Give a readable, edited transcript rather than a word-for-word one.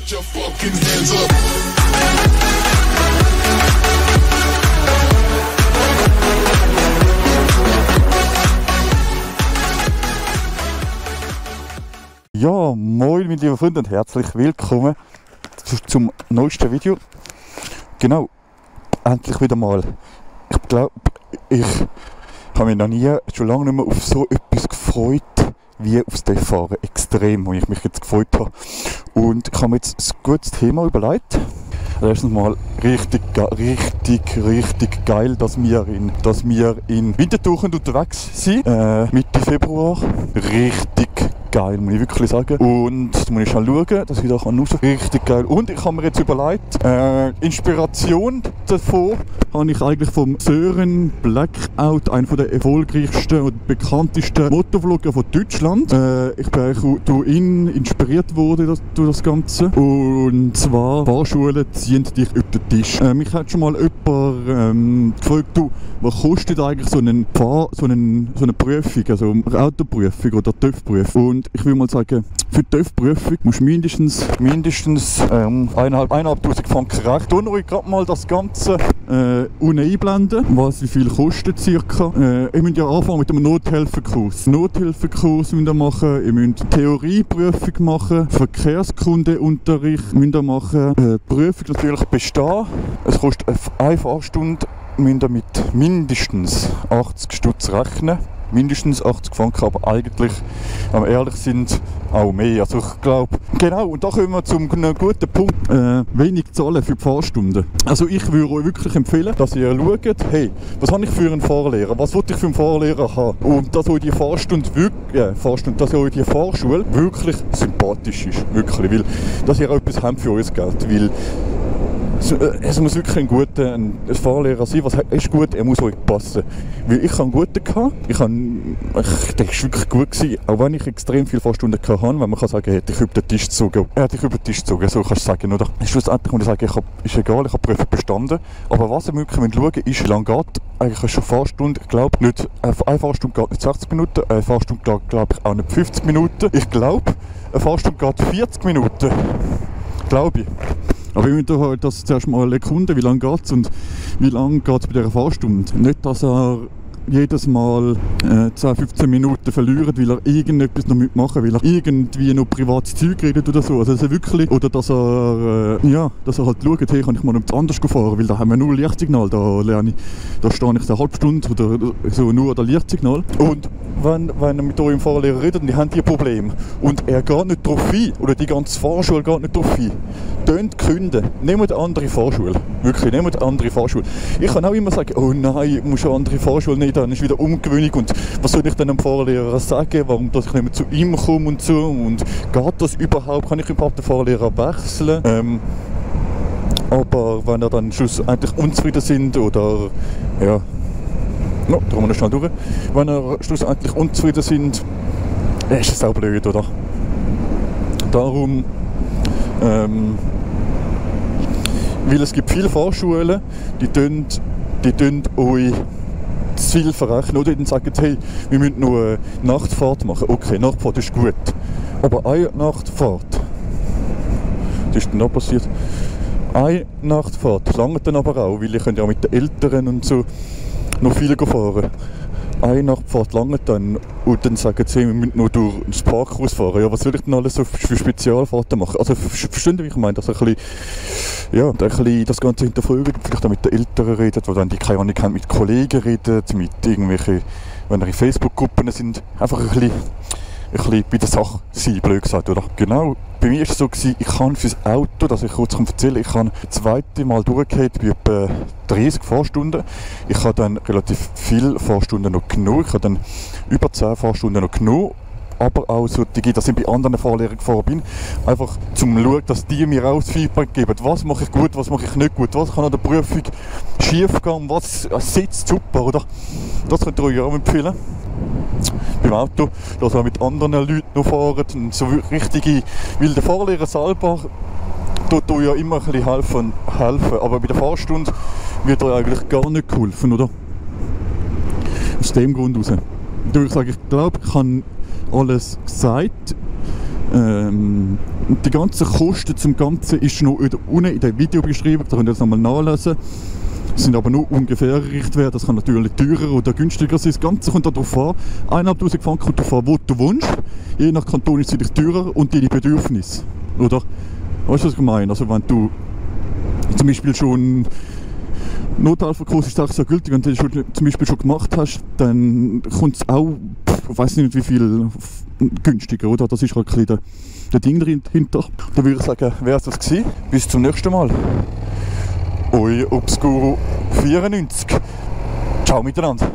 Put your fucking hands up. Ja, moin meine lieben Freunde und herzlich willkommen zum neuesten Video. Genau, endlich wieder mal. Ich glaube, ich habe mich noch nie, schon lange nicht mehr auf so etwas gefreut wie aufs Fahren. Extrem, wo ich mich jetzt gefreut habe. Und ich habe mir jetzt ein gutes Thema überlegt. Erstens mal richtig geil, dass wir in Winterthur unterwegs sind. Mitte Februar. Richtig geil, muss ich wirklich sagen. Und da muss ich schon schauen, dass ich da raus. Richtig geil. Und ich habe mir jetzt überlegt, Inspiration davon habe ich eigentlich vom Sören Blackout, einer der erfolgreichsten und bekanntesten Motovlogger von Deutschland. Ich bin eigentlich durch ihn inspiriert worden durch das Ganze. Und zwar, Fahrschulen ziehen dich über den Tisch. Mich hat schon mal jemand gefragt, du, was kostet eigentlich so eine Prüfung, also Autoprüfung oder TÜV-Prüfung? Und ich will mal sagen, für die TÜV-Prüfung musst du mindestens 1'500 Franken rechnen. Ich tue euch gerade mal das Ganze unten einblenden, wie viel kostet circa. Ihr müsst ja anfangen mit einem Nothelferkurs. Nothelferkurs müsst ihr machen, ihr müsst Theorieprüfung machen, Verkehrskundeunterricht müsst ihr machen, Prüfung natürlich bestehen. Es kostet eine Fahrstunde, müsst ihr mit mindestens 80 Stutz rechnen. Mindestens 80 Franken, aber eigentlich, wenn wir ehrlich sind, auch mehr. Also ich glaube, genau, und da kommen wir zum guten Punkt. Wenig zahlen für die Fahrstunden. Also ich würde euch wirklich empfehlen, dass ihr schaut, hey, was habe ich für einen Fahrlehrer? Was wollte ich für einen Fahrlehrer haben? Und dass euch die Fahrstunde wirklich, dass euch die Fahrschule wirklich sympathisch ist. Wirklich, weil, dass ihr auch etwas habt für euer Geld. Weil es muss wirklich ein guter Fahrlehrer sein. Was ist gut? Er muss euch passen. Weil ich habe einen guten gehabt. Der war wirklich gut gewesen. Auch wenn ich extrem viele Fahrstunden hatte, weil man kann sagen, hätte ich über den Tisch gezogen. Er hat dich über den Tisch gezogen, so kannst du sagen, oder? Schlussendlich muss ich sagen, ist egal, ich habe die Prüfung bestanden. Aber was ihr wirklich schauen müsst, ist, wie lange geht eigentlich schon Fahrstunde. Ich glaube nicht, eine Fahrstunde geht nicht 60 Minuten, eine Fahrstunde geht, glaube ich, auch nicht 50 Minuten. Ich glaube, eine Fahrstunde geht 40 Minuten. Glaube ich. Aber ich möchte halt das zuerst mal erkunden, wie lange geht es und wie lange geht es bei dieser Fahrstunde. Nicht, dass er jedes Mal 10-15 Minuten verliert, weil er irgendetwas noch machen will, weil er irgendwie noch privates Zeug redet oder so. Also dass er wirklich, oder dass er halt schaut, hey, kann ich mal noch anders fahren, weil da haben wir nur Lichtsignal, da stehe ich eine halbe Stunde oder so nur an der Lichtsignal. Und wenn er mit eurem Fahrlehrer redet und die haben die Probleme und er geht nicht drauf ein, oder die ganze Fahrschule geht nicht drauf ein, tönt künden, nehmt eine andere Fahrschule. Wirklich, nehmt eine andere Fahrschule. Ich kann auch immer sagen, oh nein, ich muss eine andere Fahrschule nehmen, dann ist wieder Umgewöhnung und was soll ich dann dem Fahrlehrer sagen, warum dass ich nicht mehr zu ihm komme und so, und geht das überhaupt, kann ich überhaupt den Fahrlehrer wechseln? Aber wenn er dann schlussendlich unzufrieden sind oder ja, no, da kommen wir schnell durch, wenn er schlussendlich unzufrieden sind, ist es auch blöd, oder? Darum, weil es gibt viele Fahrschulen, die tun euch zu viel verrechnen, oder dann sagen, hey, wir müssen noch eine Nachtfahrt machen. Okay, Nachtfahrt ist gut. Aber eine Nachtfahrt, was ist denn da passiert? Eine Nachtfahrt langt dann aber auch, weil ich ja mit den Eltern und so noch viel fahren. Eine Nachtfahrt langt dann und dann sagen sie, wir müssen noch durch das Parkhaus fahren. Ja, was soll ich denn alles so für Spezialfahrten machen? Also verstehen Sie, wie ich meine? Dass ein bisschen das Ganze hinterfragen, vielleicht auch mit den Eltern reden, die dann die keine Ahnung haben, mit Kollegen reden, mit irgendwelchen, wenn ihr in Facebook-Gruppen sind, einfach ein bisschen bei der Sache sein, blöd gesagt, oder? Genau, bei mir war es so, ich kann fürs Auto, das ich kurz erzählen kann, ich habe das zweite Mal durchgehört bei etwa 30 Fahrstunden. Ich habe dann relativ viele Fahrstunden noch genommen, ich habe dann über 10 Fahrstunden noch genommen, aber auch so, dass ich bei anderen Fahrlehrern gefahren bin, einfach zum schauen, dass die mir auch das Feedback geben, was mache ich gut, was mache ich nicht gut, was kann an der Prüfung schief gehen, was sitzt super, oder? Das könnt ihr euch auch empfehlen. Beim Auto, dass wir mit anderen Leuten noch fahren und so richtige, weil der Fahrlehrer selber tut ja immer ein bisschen helfen, aber bei der Fahrstunde wird er eigentlich gar nicht geholfen, oder? Aus dem Grund raus. Ich glaube, ich habe alles gesagt. Und die ganzen Kosten zum Ganzen ist noch unten in der Videobeschreibung, da könnt ihr das nochmal nachlesen. Das sind aber nur ungefähr Richtwerte, das kann natürlich teurer oder günstiger sein. Das Ganze kommt darauf an, 1'500 Franken kommt darauf an, wo du wohnst. Je nach Kanton ist es vielleicht teurer und deine Bedürfnisse. Oder? Weißt du, was ich meine? Also wenn du zum Beispiel schon Notfallkurs ist auch sehr gültig, wenn du das zum Beispiel schon gemacht hast, dann kommt es auch, ich weiß nicht wie viel günstiger, oder? Das ist halt ein bisschen der Ding dahinter. Da würde ich sagen, wäre es das gewesen. Bis zum nächsten Mal. Euer Obscuro 94. Ciao miteinander.